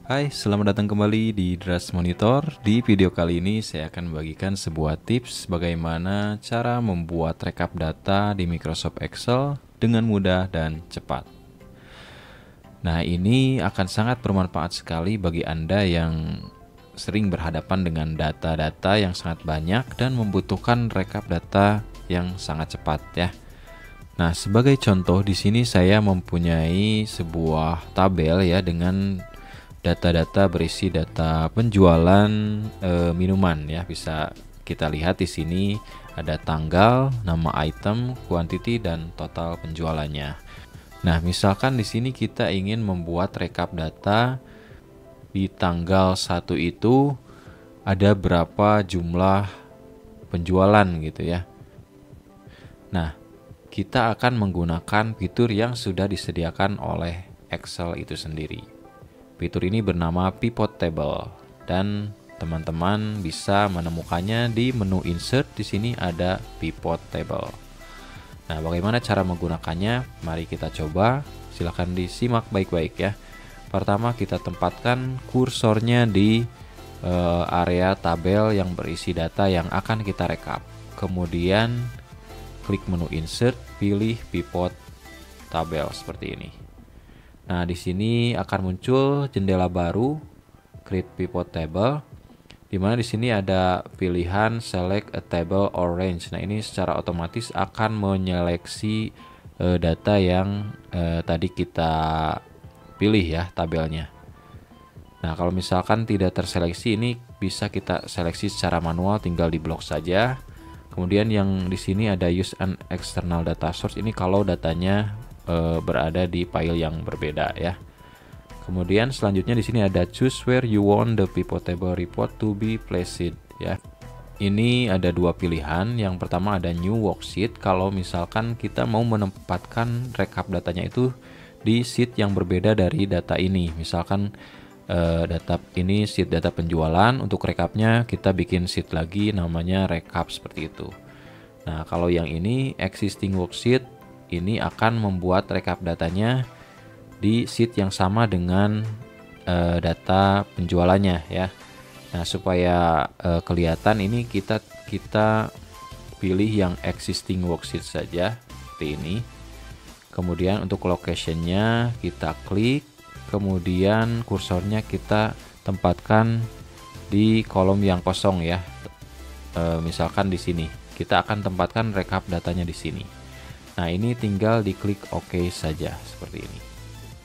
Hai, selamat datang kembali di Dras Monitor. Di video kali ini saya akan membagikan sebuah tips bagaimana cara membuat rekap data di Microsoft Excel dengan mudah dan cepat. Nah, ini akan sangat bermanfaat sekali bagi Anda yang sering berhadapan dengan data-data yang sangat banyak dan membutuhkan rekap data yang sangat cepat ya. Nah, sebagai contoh di sini saya mempunyai sebuah tabel ya dengan data-data berisi data penjualan minuman ya. Bisa kita lihat di sini ada tanggal, nama item, quantity dan total penjualannya. Nah, misalkan di sini kita ingin membuat rekap data di tanggal 1 itu ada berapa jumlah penjualan gitu ya. Nah, kita akan menggunakan fitur yang sudah disediakan oleh Excel itu sendiri. Fitur ini bernama Pivot Table dan teman-teman bisa menemukannya di menu Insert. Di sini ada Pivot Table. Nah, bagaimana cara menggunakannya? Mari kita coba. Silahkan disimak baik-baik ya. Pertama, kita tempatkan kursornya di area tabel yang berisi data yang akan kita rekap. Kemudian klik menu Insert, pilih Pivot Table seperti ini. Nah, di sini akan muncul jendela baru, Create Pivot Table, di mana di sini ada pilihan Select a Table or Range. Nah, ini secara otomatis akan menyeleksi data yang tadi kita pilih ya tabelnya. Nah, kalau misalkan tidak terseleksi, ini bisa kita seleksi secara manual, tinggal di blok saja. Kemudian yang di sini ada Use an External Data Source, ini kalau datanya berada di file yang berbeda ya. Kemudian selanjutnya di sini ada Choose where you want the pivot table report to be placed ya. Ini ada dua pilihan. Yang pertama ada New Worksheet, kalau misalkan kita mau menempatkan rekap datanya itu di sheet yang berbeda dari data ini. Misalkan data ini sheet data penjualan, untuk rekapnya kita bikin sheet lagi namanya rekap seperti itu. Nah, kalau yang ini existing worksheet, ini akan membuat rekap datanya di sheet yang sama dengan data penjualannya ya. Nah, supaya kelihatan ini kita pilih yang existing worksheet saja seperti ini. Kemudian untuk locationnya kita klik, kemudian kursornya kita tempatkan di kolom yang kosong ya. Misalkan di sini kita akan tempatkan rekap datanya di sini. Nah, ini tinggal diklik OK saja seperti ini.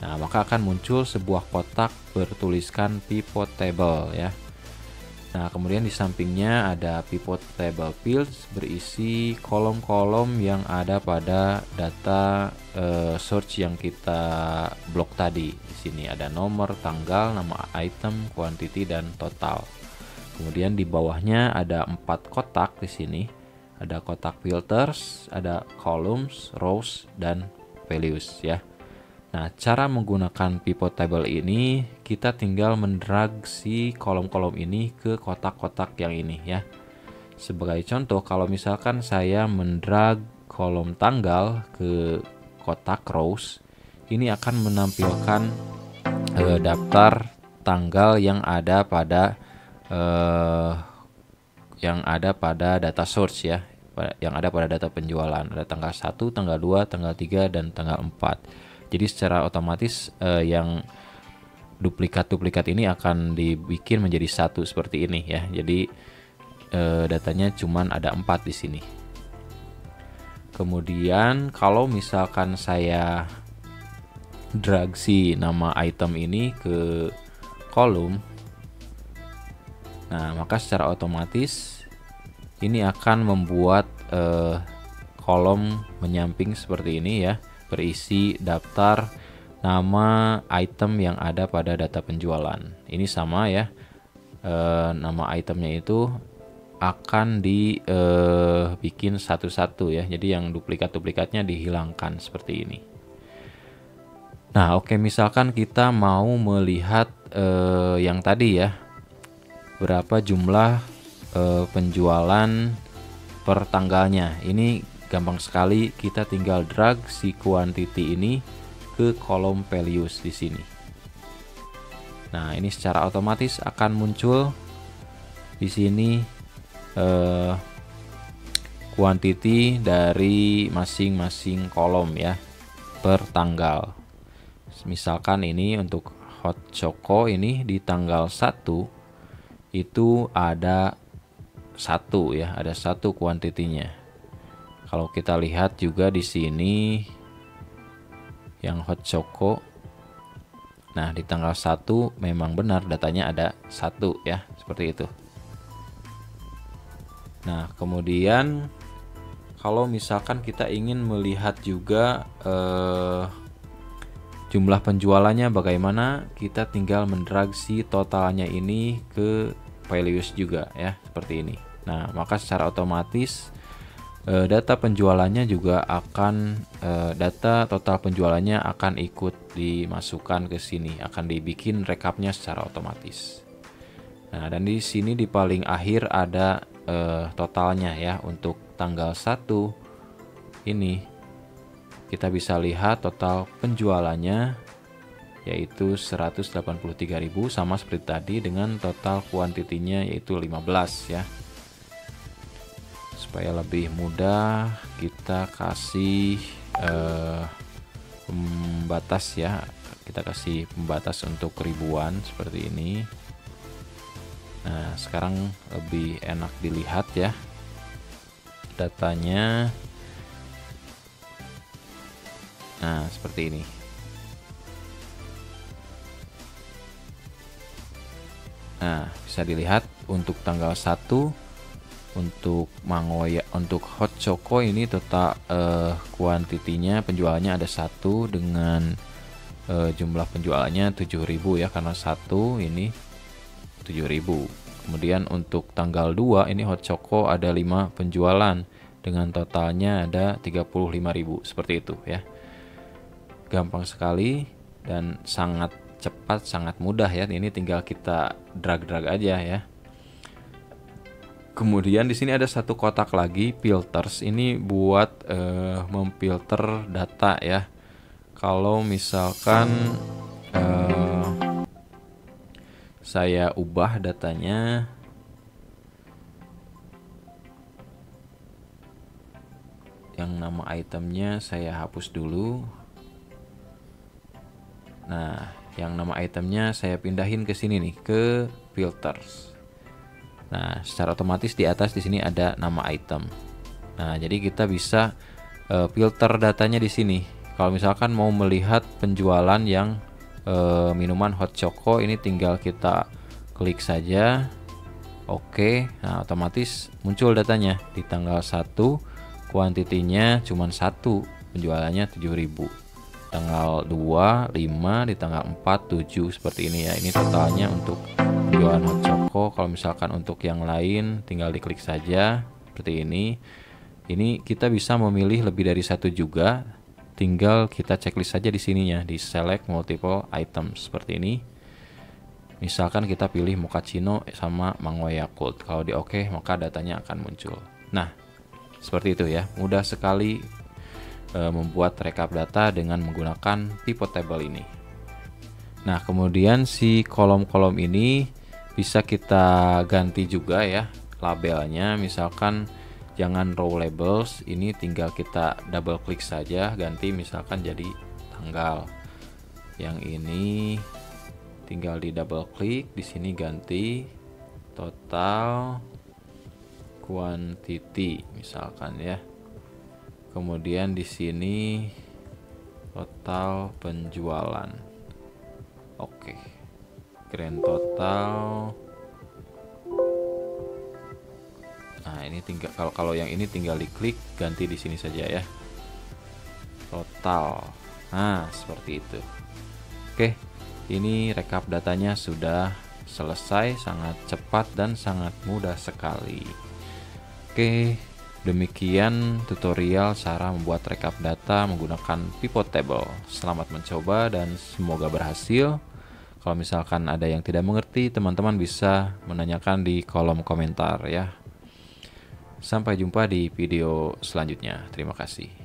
Nah, maka akan muncul sebuah kotak bertuliskan Pivot Table ya. Nah, kemudian di sampingnya ada Pivot Table Fields berisi kolom-kolom yang ada pada data search yang kita blok tadi. Di sini ada nomor, tanggal, nama item, quantity dan total. Kemudian di bawahnya ada 4 kotak di sini. Ada kotak filters, ada columns, rows dan values ya. Nah, cara menggunakan pivot table ini, kita tinggal mendrag si kolom-kolom ini ke kotak-kotak yang ini ya. Sebagai contoh, kalau misalkan saya mendrag kolom tanggal ke kotak rows, ini akan menampilkan daftar tanggal yang ada pada data source ya, yang ada pada data penjualan. Ada tanggal 1, tanggal 2, tanggal 3 dan tanggal 4. Jadi secara otomatis yang duplikat-duplikat ini akan dibikin menjadi satu seperti ini ya. Jadi datanya cuman ada 4 di sini. Kemudian kalau misalkan saya drag si nama item ini ke kolom, nah maka secara otomatis ini akan membuat kolom menyamping seperti ini ya, berisi daftar nama item yang ada pada data penjualan. Ini sama ya, nama itemnya itu akan dibikin satu-satu ya. Jadi yang duplikat-duplikatnya dihilangkan seperti ini. Nah, oke, misalkan kita mau melihat yang tadi ya, berapa jumlah penjualan per tanggalnya. Ini gampang sekali, kita tinggal drag si quantity ini ke kolom values di sini. Nah, ini secara otomatis akan muncul di sini quantity dari masing-masing kolom ya, per tanggal. Misalkan ini untuk hot choco ini di tanggal 1 itu ada 1 ya, ada 1 kuantitinya. Kalau kita lihat juga di sini yang hot choco, nah di tanggal 1 memang benar datanya ada 1 ya, seperti itu. Nah, kemudian kalau misalkan kita ingin melihat juga jumlah penjualannya bagaimana, kita tinggal mendrag si totalnya ini ke values juga ya, seperti ini. Nah, maka secara otomatis data penjualannya juga akan data total penjualannya akan ikut dimasukkan ke sini, akan dibikin rekapnya secara otomatis. Nah, dan di sini di paling akhir ada totalnya ya, untuk tanggal 1 ini kita bisa lihat total penjualannya yaitu 183.000, sama seperti tadi dengan total kuantitinya yaitu 15 ya. Supaya lebih mudah kita kasih pembatas ya, kita kasih pembatas untuk ribuan seperti ini. Nah, sekarang lebih enak dilihat ya datanya. Nah, seperti ini. Nah, bisa dilihat untuk tanggal 1 untuk Mangoya, untuk hot choco ini total kuantitinya penjualannya ada 1 dengan jumlah penjualannya 7.000 ya, karena 1 ini 7.000. Kemudian untuk tanggal 2 ini hot choco ada 5 penjualan dengan totalnya ada 35.000, seperti itu ya. Gampang sekali dan sangat cepat, sangat mudah ya. Ini tinggal kita drag-drag aja ya. Kemudian di sini ada satu kotak lagi, filters. Ini buat memfilter data ya. Kalau misalkan saya ubah datanya, yang nama itemnya saya hapus dulu. Nah, yang nama itemnya saya pindahin ke sini nih, ke filters. Nah, secara otomatis di atas di sini ada nama item. Nah, jadi kita bisa filter datanya di sini. Kalau misalkan mau melihat penjualan yang minuman hot choco, ini tinggal kita klik saja. Oke, nah otomatis muncul datanya di tanggal 1, kuantitinya cuma 1, penjualannya 7.000. Tanggal 2, 5, di tanggal 4, 7, seperti ini ya. Ini totalnya untuk penjualan hot choco. Kalau misalkan untuk yang lain tinggal diklik saja seperti ini. Ini kita bisa memilih lebih dari 1 juga. Tinggal kita checklist saja di sininya, di select multiple items seperti ini. Misalkan kita pilih mochaccino sama mango yakult. Kalau di oke, maka datanya akan muncul. Nah, seperti itu ya. Mudah sekali membuat rekap data dengan menggunakan pivot table ini. Nah, kemudian si kolom-kolom ini bisa kita ganti juga ya labelnya. Misalkan jangan row labels, ini tinggal kita double klik saja, ganti misalkan jadi tanggal. Yang ini tinggal di double klik, di sini ganti total quantity misalkan ya. Kemudian di sini total penjualan. Oke. Grand total. Nah, ini tinggal kalau yang ini tinggal diklik, ganti di sini saja ya. Total. Nah, seperti itu. Oke. Ini rekap datanya sudah selesai, sangat cepat dan sangat mudah sekali. Oke. Demikian tutorial cara membuat rekap data menggunakan pivot table. Selamat mencoba dan semoga berhasil. Kalau misalkan ada yang tidak mengerti, teman-teman bisa menanyakan di kolom komentar ya. Sampai jumpa di video selanjutnya. Terima kasih.